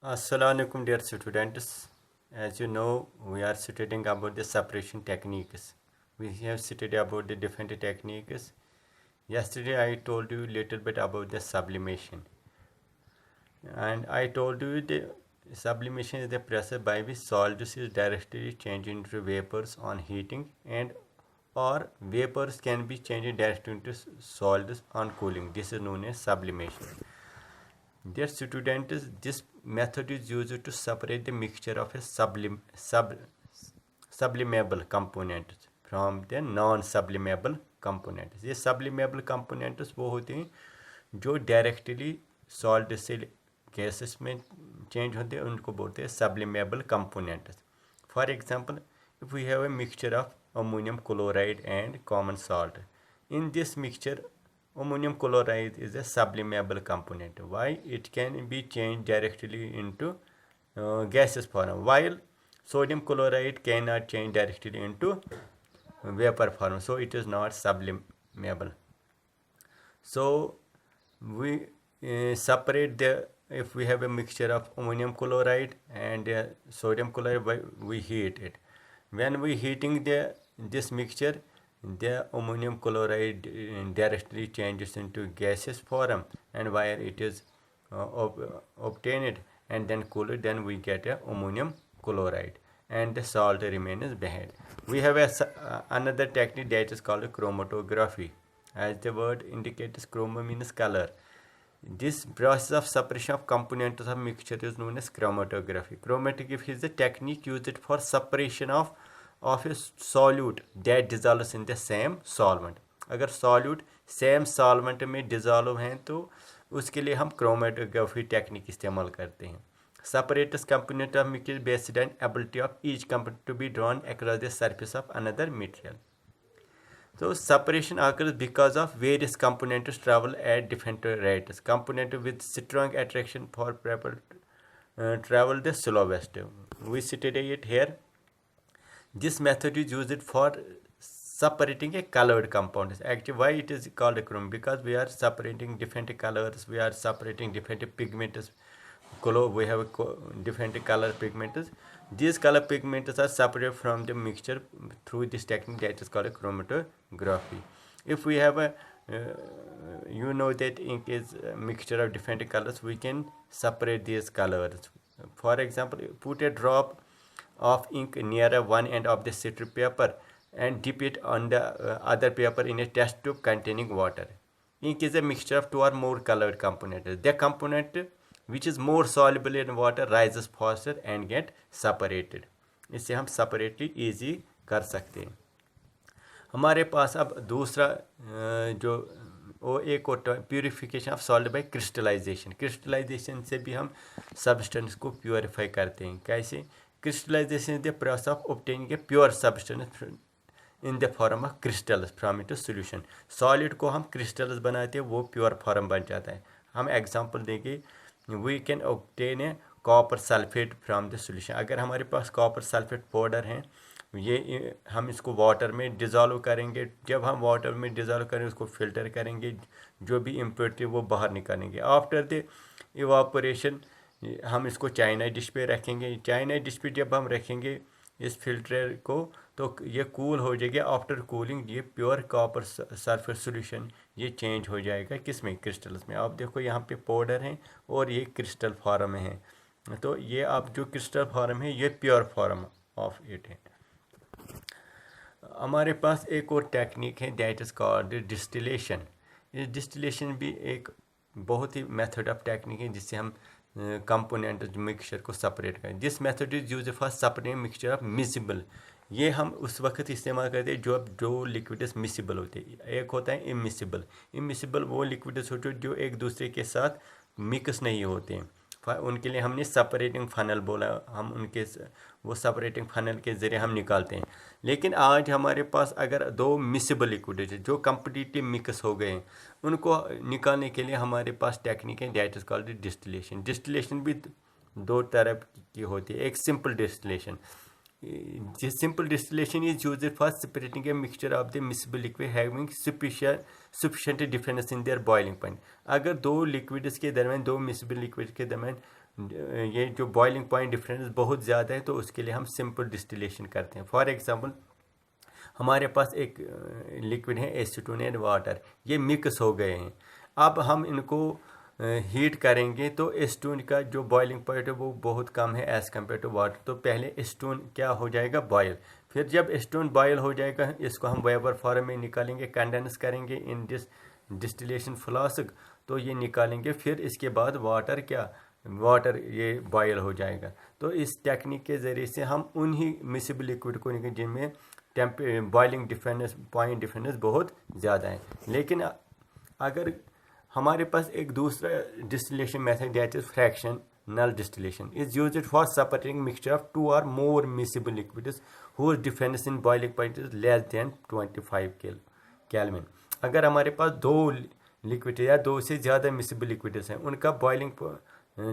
Assalamualaikum dear students. As you know, we are studying about the separation techniques. We have studied about the different techniques. Yesterday I told you little bit about the sublimation. And I told you the sublimation is the process by which solids is directly changed into vapors on heating and or vapors can be changed directly into solids on cooling. This is known as sublimation. Dear students, this method is used to separate the mixture of a sublimable components from the non-sublimable components. ये sublimable components वो होते हैं जो directly salt से gases में change होते हैं उनको बोलते हैं sublimable components. For example, if we have a mixture of ammonium chloride and common salt, in this mixture ammonium chloride is a sublimable component. Why? It can be changed directly into gaseous form, while sodium chloride cannot change directly into vapor form, so it is not sublimable. So we separate the, if we have a mixture of ammonium chloride and sodium chloride, we heat it. When we heating this mixture, the ammonium chloride directly changes into gaseous form, and while it is obtained and then cooled, then we get a ammonium chloride and the salt remains behind. We have another technique that is called chromatography. As the word indicates, chroma means color. This process of separation of components of mixture is known as chromatography. Chromatography is the technique used for separation of a solute that dissolves in the same solvent. अगर solute same solvent में dissolve हैं तो उसके लिए हम chromatography technique इस्तेमाल करते हैं. Separates component of mixture based on ability of each component to be drawn across the surface of another material. So separation occurs because of various components travel at different rates. Component with strong attraction for paper travel the slowest. We study it here. This method is used for separating a colored compound. Actually, why it is called a chrome? Because we are separating different colors, we are separating different pigments. We have different color pigments. These color pigments are separated from the mixture through this technique that is called a chromatography. If we have a you know that ink is a mixture of different colors, we can separate these colors. For example, put a drop of ink near one end of the strip paper and dip it on the other paper in a test tube containing water. Ink is a mixture of two or more colored components. The component which is more soluble in water rises faster and get separated. इससे हम separately easy कर सकते हैं. हमारे पास अब दूसरा जो वो एक और purification of salt by crystallisation. Crystallisation से भी हम सब्सटेंस को प्योरीफाई करते हैं. कैसे? Crystallization is the process of obtaining a pure substance in the form of crystals from its solution. Solid को हम crystals बनाते हैं, वो pure form बन जाता है. हम example देंगे, we can obtain a copper sulfate from the solution. अगर हमारे पास copper sulfate powder है, ये हम इसको वाटर में डिज़ोल्व करेंगे. जब हम वाटर में डिज़ोल्व करेंगे उसको फिल्टर करेंगे, जो भी इम्प्योरिटी वो बाहर निकालेंगे. आफ्टर द इवापोरेशन हम इसको चाइना डिश पे रखेंगे. चाइना डिश पे जब हम रखेंगे इस फिल्टर को तो ये कूल हो जाएगा. आफ्टर कूलिंग ये प्योर कॉपर सल्फर सॉल्यूशन ये चेंज हो जाएगा किस में? क्रिस्टल्स में. आप देखो यहाँ पे पाउडर है और ये क्रिस्टल फॉर्म में है. तो ये आप जो क्रिस्टल फॉर्म है ये प्योर फॉर्म ऑफ इट है. हमारे पास एक और टेक्निक है दैट इज़ कॉल्ड डिस्टिलेशन. ये डिस्टिलेशन भी एक बहुत ही मेथड ऑफ टेक्निक है जिससे हम कंपोनेंट मिक्सचर को सेपरेट करें. This method is use for separating mixture of miscible. ये हम उस वक्त इस्तेमाल करते हैं जब जो लिक्विड्स मिसिबल होते हैं. एक होता है इमिसिबल. इमिसिबल वो लिक्विड्स होते हैं जो एक दूसरे के साथ मिक्स नहीं होते हैं. उनके लिए हमने सेपरेटिंग फनल बोला. हम उनके वो सेपरेटिंग फनल के ज़रिए हम निकालते हैं. लेकिन आज हमारे पास अगर दो मिसिबल लिक्विड जो कम्प्लीटली मिक्स हो गए हैं उनको निकालने के लिए हमारे पास टेक्निक है that is called distillation. Distillation भी दो तरह की होती है. एक simple distillation. Simple distillation is used for separating a mixture of the miscible liquid having sufficient difference in their boiling point. अगर दो लिक्विड्स के दरमियान, दो miscible लिक्विड के दरमियान ये जो बॉइलिंग पॉइंट डिफरेंस बहुत ज़्यादा है तो उसके लिए हम सिंपल डिस्टिलेशन करते हैं। फॉर एग्जांपल हमारे पास एक लिक्विड है एसीटोन एंड वाटर, ये मिक्स हो गए हैं। अब हम इनको हीट करेंगे तो एसीटोन का जो बॉइलिंग पॉइंट है वो बहुत कम है एज़ कम्पेयर टू वाटर। तो पहले एसीटोन क्या हो जाएगा, बॉयल। फिर जब एसीटोन बॉयल हो जाएगा इसको हम वेपर फॉर्म में निकालेंगे, कंडेंस करेंगे इन डिस्टिलेशन फ्लास्क, तो ये निकालेंगे। फिर इसके बाद वाटर ये बॉयल हो जाएगा। तो इस टेक्निक के ज़रिए से हम उन्हीं मिसिबल लिक्विड को निकालेंगे जिनमें बॉइलिंग डिफरेंस पॉइंट डिफरेंस बहुत ज़्यादा है। लेकिन अगर हमारे पास एक दूसरा distillation method that is fractional distillation is used for separating mixture of 2 और more miscible liquids whose difference in boiling point is less than 25 kelvin. अगर हमारे पास 2 लिक्विड या 2 से ज़्यादा मिसिबल लिक्विड्स हैं, उनका बॉइलिंग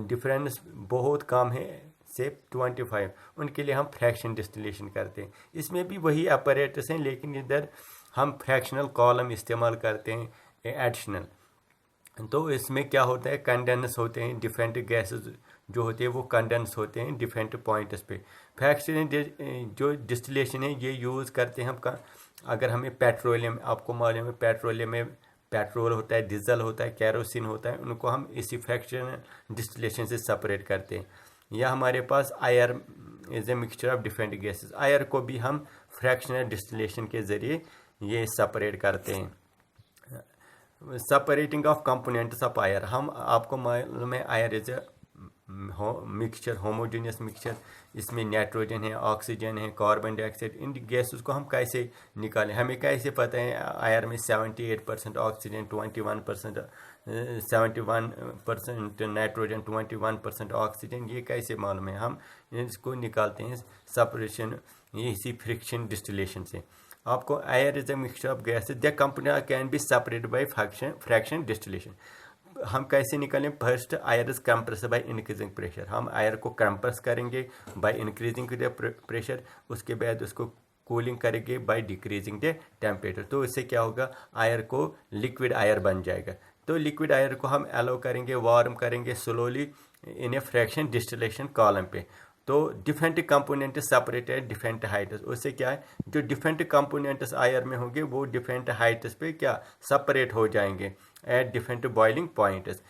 डिफरेंस बहुत कम है से 25, उनके लिए हम फ्रैक्शन डिस्टिलेशन करते हैं। इसमें भी वही अपरेटस हैं, लेकिन इधर हम फ्रैक्शनल कॉलम इस्तेमाल करते हैं एडिशनल। तो इसमें क्या होता है, कंडेंस होते हैं डिफरेंट गैसेस जो होते हैं वो कंडेंस होते हैं डिफरेंट पॉइंट्स पे। फ्रैक्शन जो डिस्टिलेशन है ये यूज़ करते हैं हम अगर हमें पेट्रोलियम, आपको मालूम है पेट्रोलियम में पेट्रोल होता है, डीजल होता है, कैरोसिन होता है, उनको हम इसी फ्रैक्शन डिस्टिलेशन से सेपरेट करते हैं। या हमारे पास air is a mixture of different gases, air को भी हम फ्रैक्शनल डिस्टिलेशन के ज़रिए ये सेपरेट करते हैं। Separating of components of air, हम आपको मालूम है air is a mixture, homogeneous mixture. इसमें नाइट्रोजन है, ऑक्सीजन है, कार्बन डाइऑक्साइड, इन गैसेस को हम कैसे निकालें, हमें कैसे पता है आयर में 78% ऑक्सीजन, 21% 71% नाइट्रोजन, 21% ऑक्सीजन, ये कैसे मालूम है, हम इसको निकालते हैं सेपरेशन इसी फ्रिक्शन डिस्टिलेशन से। आपको air is a mixture of gases the component can be separated by fraction distillation. हम कैसे निकालें, first air is compress by increasing pressure, हम आयर को कंप्रेस करेंगे बाय इंक्रीजिंग द प्रेशर, उसके बाद उसको कूलिंग करेंगे बाय डिक्रीजिंग द टेम्परेचर। तो इससे क्या होगा, आयर को लिक्विड आयर बन जाएगा। तो लिक्विड आयर को हम अलाउ करेंगे, वार्म करेंगे slowly in a fraction distillation column पे। तो different components separated different Heights, उससे क्या है जो डिफरेंट कंपोनेंट्स आयर में होंगे वो डिफरेंट हाइट्स पे क्या सेपरेट हो जाएंगे at different boiling points.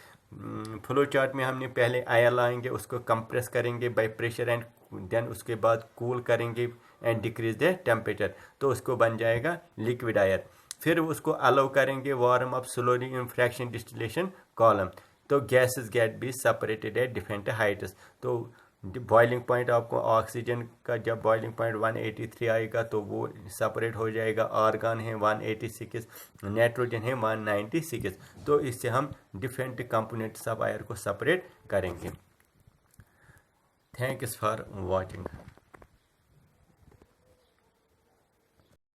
Flow chart में हमने पहले आयर लाएंगे, उसको कंप्रेस करेंगे बाय प्रेशर एंड देन उसके बाद कूल करेंगे एंड डिक्रीज द टेम्परेचर, तो उसको बन जाएगा लिक्विड आयर। फिर उसको अलाउ करेंगे warm up slowly in fraction distillation column, तो gases get be separated at different heights. तो बॉइलिंग पॉइंट आपको ऑक्सीजन का जब बॉइलिंग पॉइंट 183 आएगा तो वो सेपरेट हो जाएगा, आर्गन है 186, नाइट्रोजन है 196। तो इससे हम डिफरेंट कंपोनेंट्स ऑफ आयर को सेपरेट करेंगे। Thanks for watching.